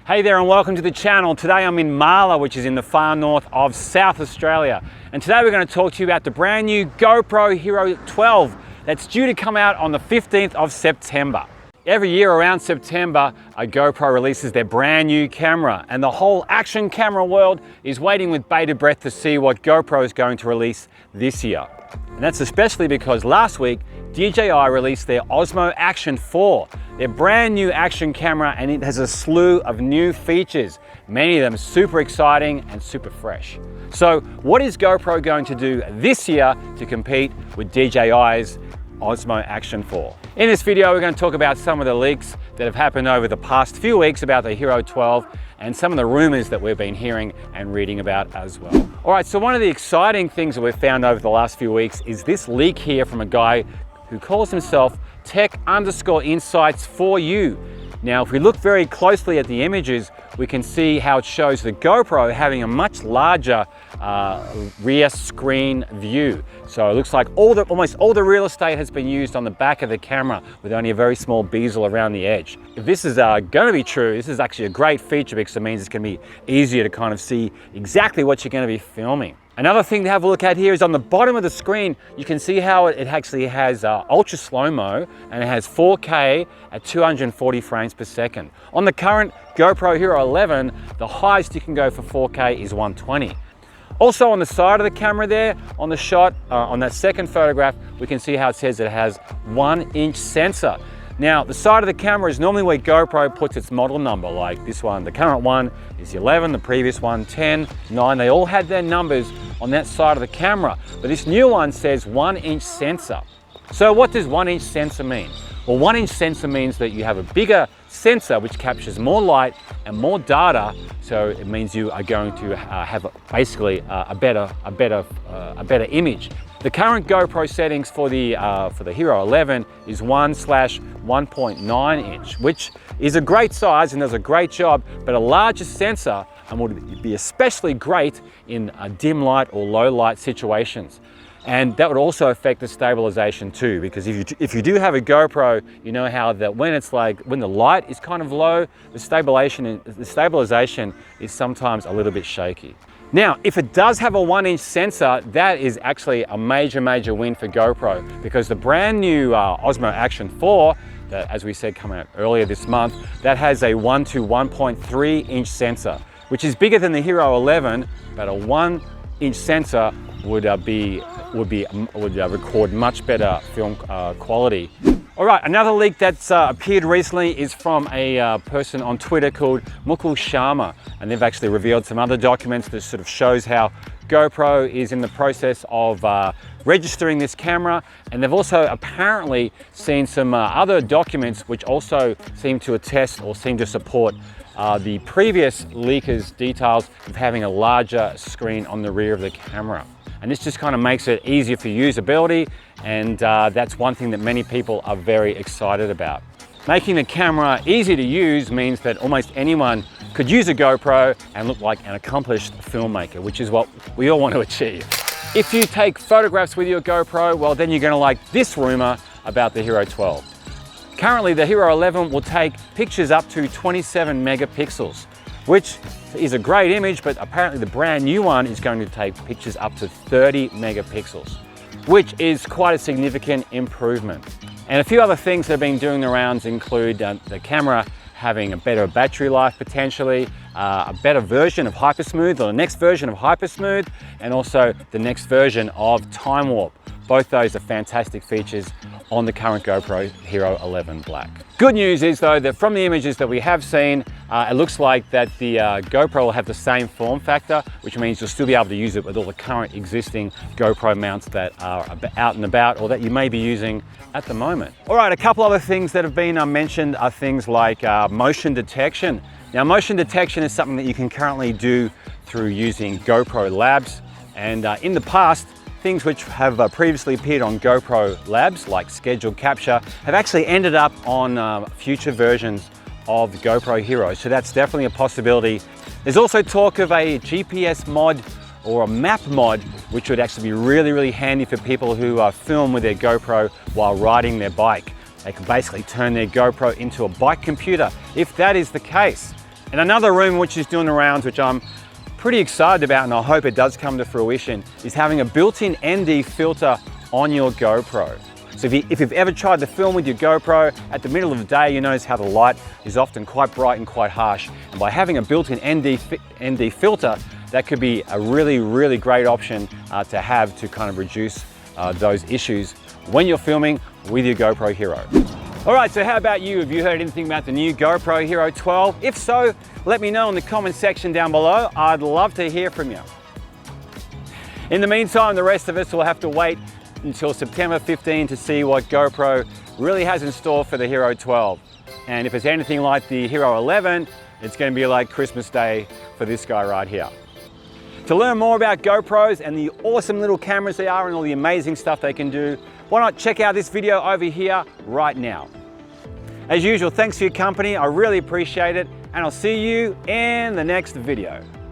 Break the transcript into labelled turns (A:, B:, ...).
A: Hey there and welcome to the channel. Today I'm in Marla, which is in the far north of South Australia. And today we're going to talk to you about the brand new GoPro Hero 12 that's due to come out on the 15th of September. Every year around September, GoPro releases their brand new camera, and the whole action camera world is waiting with bated breath to see what GoPro is going to release this year. And that's especially because last week, DJI released their Osmo Action 4, their brand new action camera, and it has a slew of new features, many of them super exciting and super fresh. So what is GoPro going to do this year to compete with DJI's Osmo Action 4? In this video, we're going to talk about some of the leaks that have happened over the past few weeks about the Hero 12 and some of the rumors that we've been hearing and reading about as well. All right, so one of the exciting things that we've found over the last few weeks is this leak here from a guy who calls himself Tech_Insights for You. Now, if we look very closely at the images, we can see how it shows the GoPro having a much larger rear screen view. So it looks like almost all the real estate has been used on the back of the camera with only a very small bezel around the edge. If this is going to be true, this is actually a great feature because it means it's going to be easier to kind of see exactly what you're going to be filming. Another thing to have a look at here is on the bottom of the screen, you can see how it actually has Ultra Slo Mo, and it has 4K at 240 frames per second. On the current GoPro Hero 11, the highest you can go for 4K is 120. Also on the side of the camera there, on the shot, on that second photograph, we can see how it says it has 1-inch sensor. Now, the side of the camera is normally where GoPro puts its model number, like this one. The current one is 11, the previous one 10, 9. They all had their numbers on that side of the camera, but this new one says 1-inch sensor. So what does 1-inch sensor mean? Well, 1-inch sensor means that you have a bigger sensor which captures more light and more data, so it means you are going to have basically a better image. The current GoPro settings for the Hero 11 is 1/1.9 inch, which is a great size and does a great job, but a larger sensor and would be especially great in dim light or low light situations. And that would also affect the stabilization too, because if you do have a GoPro, you know how that when the light is kind of low, the stabilization is sometimes a little bit shaky. Now, if it does have a 1-inch sensor, that is actually a major win for GoPro, because the brand new Osmo Action 4, that, as we said, coming out earlier this month, that has a 1-1.3 inch sensor, which is bigger than the Hero 11, but a 1-inch sensor would record much better film quality. All right, another leak that's appeared recently is from a person on Twitter called Mukul Sharma, and they've actually revealed some other documents that sort of shows how GoPro is in the process of registering this camera, and they've also apparently seen some other documents which also seem to attest or seem to support the previous leakers' details of having a larger screen on the rear of the camera. And this just kind of makes it easier for usability, and that's one thing that many people are very excited about. Making the camera easy to use means that almost anyone could use a GoPro and look like an accomplished filmmaker, which is what we all want to achieve. If you take photographs with your GoPro, well, then you're going to like this rumor about the Hero 12. Currently, the Hero 11 will take pictures up to 27 megapixels, which is a great image, but apparently the brand new one is going to take pictures up to 30 megapixels, which is quite a significant improvement. And a few other things that have been doing the rounds include the camera having a better battery life potentially, a better version of Hypersmooth, or the next version of Hypersmooth, and also the next version of Time Warp. Both those are fantastic features on the current GoPro Hero 11 Black. Good news is though that from the images that we have seen, it looks like that the GoPro will have the same form factor, which means you'll still be able to use it with all the current existing GoPro mounts that are out and about or that you may be using at the moment. All right, a couple other things that have been mentioned are things like motion detection. Now, motion detection is something that you can currently do through using GoPro Labs, and in the past, things which have previously appeared on GoPro Labs, like scheduled capture, have actually ended up on future versions of the GoPro Hero. So that's definitely a possibility. There's also talk of a GPS mod or a map mod, which would actually be really handy for people who film with their GoPro while riding their bike. They can basically turn their GoPro into a bike computer. If that is the case, And another rumor which is doing the rounds, which I'm pretty excited about and I hope it does come to fruition, is having a built-in ND filter on your GoPro. So if you've ever tried to film with your GoPro, at the middle of the day, you notice how the light is often quite bright and quite harsh. And by having a built-in ND filter, that could be a really, really great option to have to kind of reduce those issues when you're filming with your GoPro Hero. All right, so how about you? Have you heard anything about the new GoPro Hero 12? If so, let me know in the comment section down below. I'd love to hear from you. In the meantime, the rest of us will have to wait until September 15 to see what GoPro really has in store for the Hero 12. And if it's anything like the Hero 11, it's going to be like Christmas Day for this guy right here. To learn more about GoPros and the awesome little cameras they are and all the amazing stuff they can do, why not check out this video over here right now. As usual, thanks for your company. I really appreciate it, and I'll see you in the next video.